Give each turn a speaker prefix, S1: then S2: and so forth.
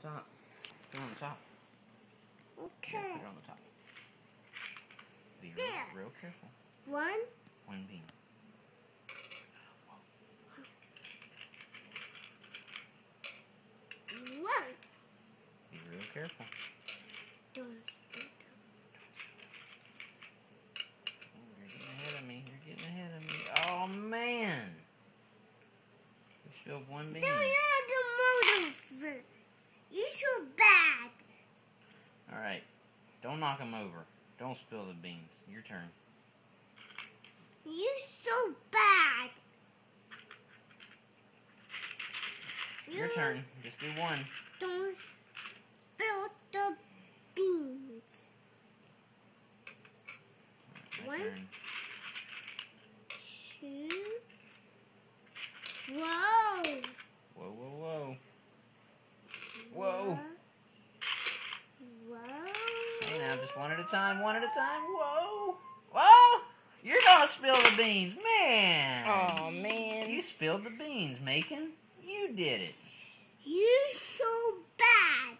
S1: top. Put it on the top.
S2: Okay.
S1: Yeah, put it on the top. Be real careful. One bean.
S2: One.
S1: Be real careful.
S2: Don't
S1: Oh, you're getting ahead of me. You're getting ahead of me. Oh, man. You spilled one bean.
S2: You're so bad.
S1: All right. Don't knock them over. Don't spill the beans. Your turn.
S2: You're so bad.
S1: Your turn. Just do one.
S2: Don't spill the beans.
S1: My
S2: One.
S1: turn.
S2: Two. Whoa.
S1: Whoa, whoa, whoa. Whoa.
S2: Whoa.
S1: Hey, now, just one at a time. One at a time. Whoa. Whoa. You're going to spill the beans. Man.
S3: Oh, man.
S1: You spilled the beans, Macon. You did it.
S2: You're so bad.